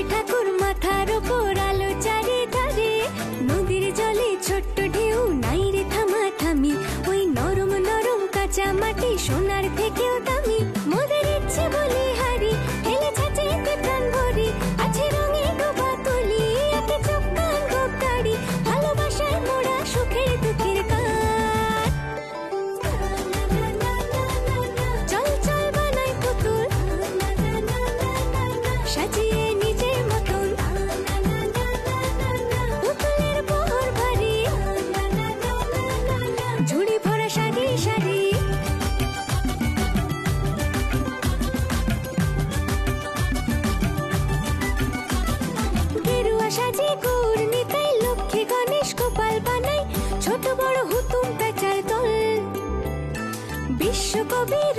গণেশ ঠাকুর মাথার ওপর আলো চারিধারে, নদীর জলে ছোট্ট ঢেউ নাই রে থামা থামি, ওই নরম নরম কাঁচা মাটি সোনার থেকেও দামি। মোদের ইচ্ছে বলে হারি হেলে ছাঁচেতে প্রাণ ভরি, আছে রঙে ডোবা তুলি একে চোখ কান গোপ দাড়ি, ভালোবাসায় মোড়া সুখের দুঃখের গান। চল চল বানাই পুতুল সাজিয়ে নিজের মতন, পুতুলের বহর ভারী ঝুড়ি ভরা সারি সারি। গেরুয়া সাজি গুড় নিতাই লক্ষ্মী গণেশ গোপাল বানাই, ছোট বড় হুতুম পেঁচার দল। বিশ্বকবির